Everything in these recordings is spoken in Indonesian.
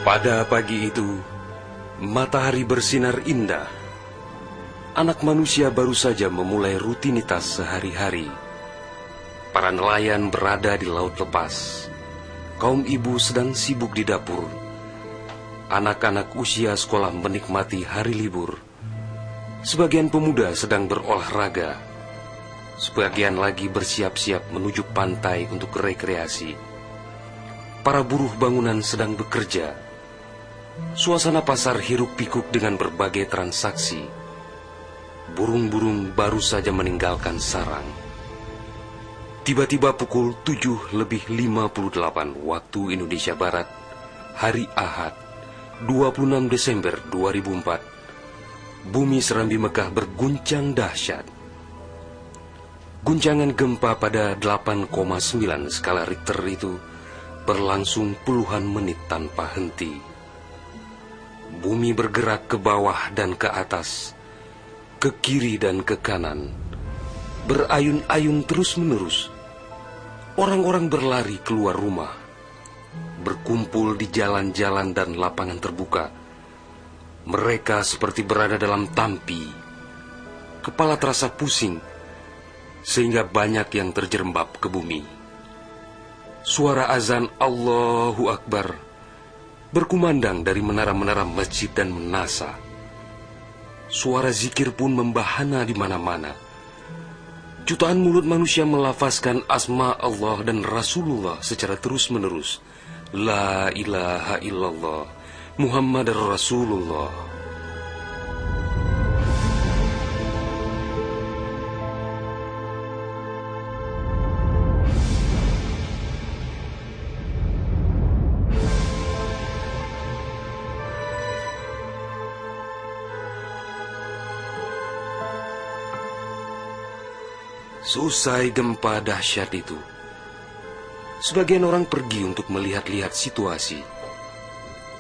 Pada pagi itu, matahari bersinar indah. Anak manusia baru saja memulai rutinitas sehari-hari. Para nelayan berada di laut lepas. Kaum ibu sedang sibuk di dapur. Anak-anak usia sekolah menikmati hari libur. Sebagian pemuda sedang berolahraga. Sebagian lagi bersiap-siap menuju pantai untuk rekreasi. Para buruh bangunan sedang bekerja. Suasana pasar hiruk-pikuk dengan berbagai transaksi. Burung-burung baru saja meninggalkan sarang. Tiba-tiba pukul 7:58 waktu Indonesia Barat, hari Ahad, 26 Desember 2004, bumi Serambi Mekah berguncang dahsyat. Guncangan gempa pada 8,9 skala Richter itu berlangsung puluhan menit tanpa henti. Bumi bergerak ke bawah dan ke atas, ke kiri dan ke kanan, berayun-ayun terus-menerus. Orang-orang berlari keluar rumah, berkumpul di jalan-jalan dan lapangan terbuka. Mereka seperti berada dalam tampi. Kepala terasa pusing, sehingga banyak yang terjerembab ke bumi. Suara azan Allahu Akbar berkumandang dari menara-menara masjid dan menasa. Suara zikir pun membahana di mana-mana. Jutaan mulut manusia melafazkan asma Allah dan Rasulullah secara terus-menerus. La ilaha illallah, Muhammad Rasulullah. Seusai gempa dahsyat itu, sebagian orang pergi untuk melihat-lihat situasi.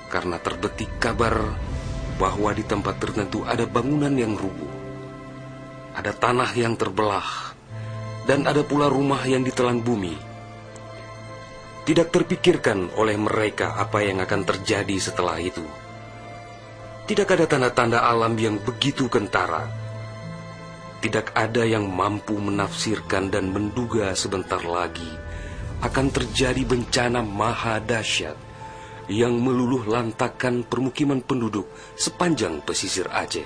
Karena terbetik kabar bahwa di tempat tertentu ada bangunan yang rubuh, ada tanah yang terbelah, dan ada pula rumah yang ditelan bumi. Tidak terpikirkan oleh mereka apa yang akan terjadi setelah itu. Tidak ada tanda-tanda alam yang begitu kentara. Tidak ada yang mampu menafsirkan dan menduga sebentar lagi akan terjadi bencana maha dahsyat yang meluluh lantakkan permukiman penduduk sepanjang pesisir Aceh.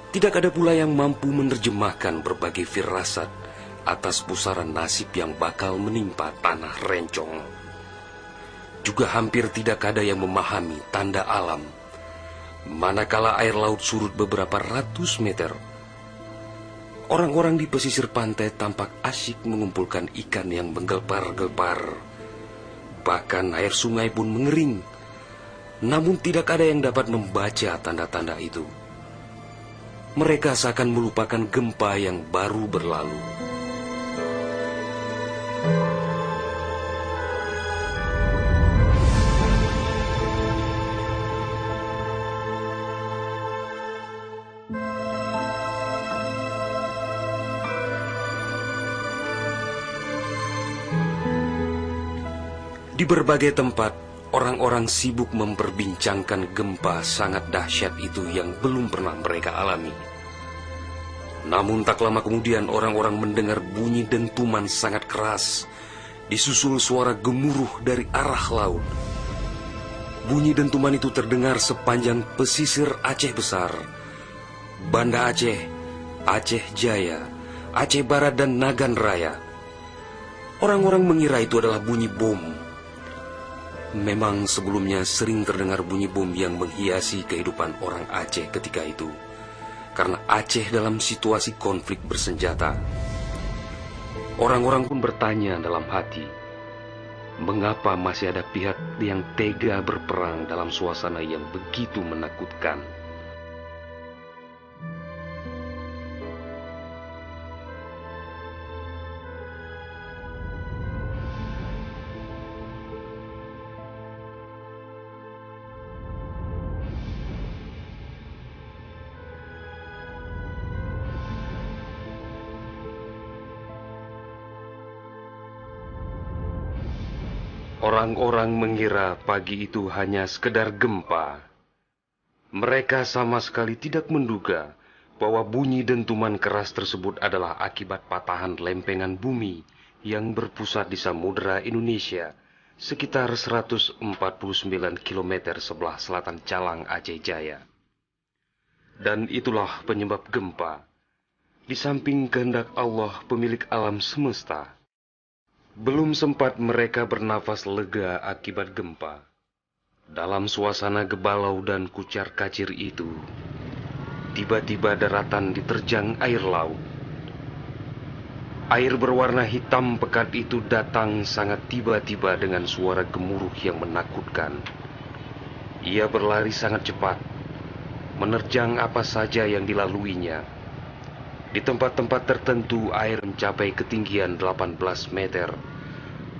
Tidak ada pula yang mampu menerjemahkan berbagai firasat atas pusaran nasib yang bakal menimpa tanah rencong. Juga hampir tidak ada yang memahami tanda alam. Manakala air laut surut beberapa ratus meter, orang-orang di pesisir pantai tampak asyik mengumpulkan ikan yang menggelpar-gelpar. Bahkan air sungai pun mengering. Namun tidak ada yang dapat membaca tanda-tanda itu. Mereka seakan melupakan gempa yang baru berlalu. Di berbagai tempat, orang-orang sibuk memperbincangkan gempa sangat dahsyat itu yang belum pernah mereka alami. Namun tak lama kemudian orang-orang mendengar bunyi dentuman sangat keras, disusul suara gemuruh dari arah laut. Bunyi dentuman itu terdengar sepanjang pesisir Aceh Besar, Banda Aceh, Aceh Jaya, Aceh Barat dan Nagan Raya. Orang-orang mengira itu adalah bunyi bom. Memang sebelumnya sering terdengar bunyi bom yang menghiasi kehidupan orang Aceh ketika itu, karena Aceh dalam situasi konflik bersenjata. Orang-orang pun bertanya dalam hati, mengapa masih ada pihak yang tega berperang dalam suasana yang begitu menakutkan? Orang-orang mengira pagi itu hanya sekedar gempa. Mereka sama sekali tidak menduga bahwa bunyi dentuman keras tersebut adalah akibat patahan lempengan bumi yang berpusat di Samudra Indonesia, sekitar 149 km sebelah selatan Calang, Aceh Jaya. Dan itulah penyebab gempa. Di samping kehendak Allah, pemilik alam semesta, belum sempat mereka bernafas lega akibat gempa. Dalam suasana gebalau dan kucar-kacir itu, tiba-tiba daratan diterjang air laut. Air berwarna hitam pekat itu datang sangat tiba-tiba dengan suara gemuruh yang menakutkan. Ia berlari sangat cepat, menerjang apa saja yang dilaluinya. Di tempat-tempat tertentu air mencapai ketinggian 18 meter,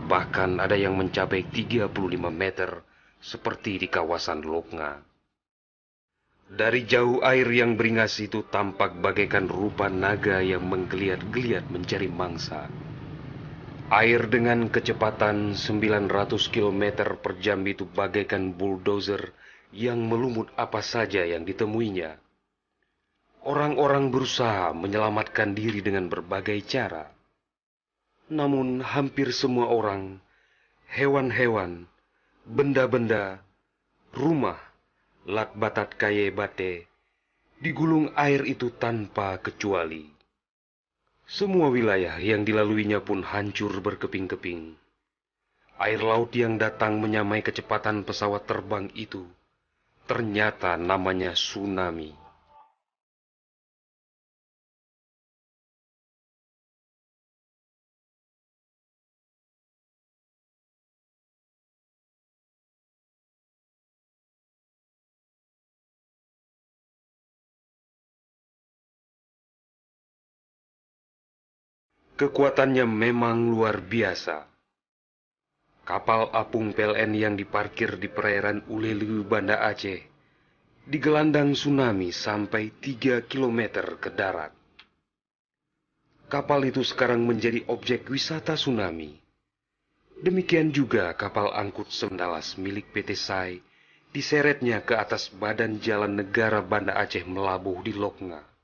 bahkan ada yang mencapai 35 meter, seperti di kawasan Loknga. Dari jauh air yang beringas itu tampak bagaikan rupa naga yang menggeliat-geliat mencari mangsa. Air dengan kecepatan 900 km per jam itu bagaikan bulldozer yang melumut apa saja yang ditemuinya. Orang-orang berusaha menyelamatkan diri dengan berbagai cara. Namun hampir semua orang, hewan-hewan, benda-benda, rumah, lat-batat kaye bate, digulung air itu tanpa kecuali. Semua wilayah yang dilaluinya pun hancur berkeping-keping. Air laut yang datang menyamai kecepatan pesawat terbang itu, ternyata namanya tsunami. Kekuatannya memang luar biasa. Kapal apung PLN yang diparkir di perairan Ulelu, Banda Aceh, digelandang tsunami sampai 3 km ke darat. Kapal itu sekarang menjadi objek wisata tsunami. Demikian juga kapal angkut Sendalas milik PT SAI diseretnya ke atas badan jalan negara Banda Aceh melabuh di Loknga.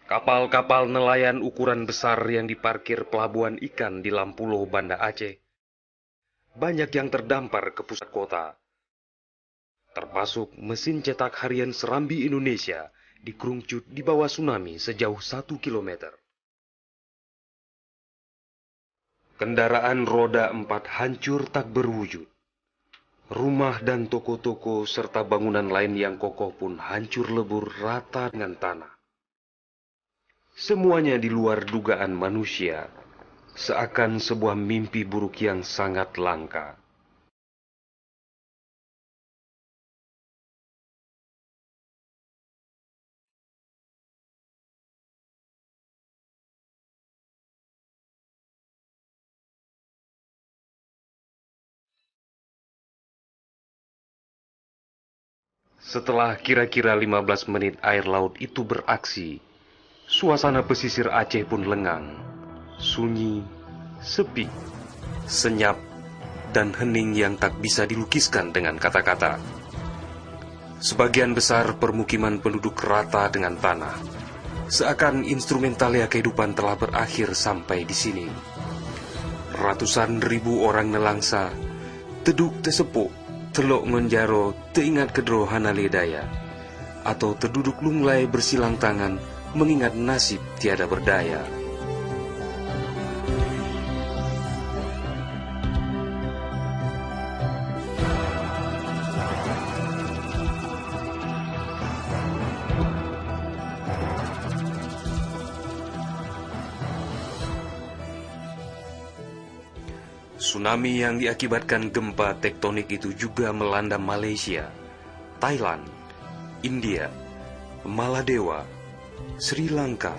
Kapal-kapal nelayan ukuran besar yang diparkir pelabuhan ikan di Lampulo, Banda Aceh, banyak yang terdampar ke pusat kota, termasuk mesin cetak harian Serambi Indonesia di Krungcut di bawah tsunami sejauh 1 km. Kendaraan roda 4 hancur tak berwujud. Rumah dan toko-toko serta bangunan lain yang kokoh pun hancur lebur rata dengan tanah. Semuanya di luar dugaan manusia, seakan sebuah mimpi buruk yang sangat langka. Setelah kira-kira 15 menit air laut itu beraksi, suasana pesisir Aceh pun lengang, sunyi, sepi, senyap, dan hening yang tak bisa dilukiskan dengan kata-kata. Sebagian besar permukiman penduduk rata dengan tanah, seakan instrumentalia kehidupan telah berakhir sampai di sini. Ratusan ribu orang nelangsa, teduk tesepuk, telok menjaro, teingat kedro hanaledaya, atau terduduk lunglai bersilang tangan, mengingat nasib tiada berdaya. Tsunami yang diakibatkan gempa tektonik itu juga melanda Malaysia, Thailand, India, Maladewa, Sri Lanka,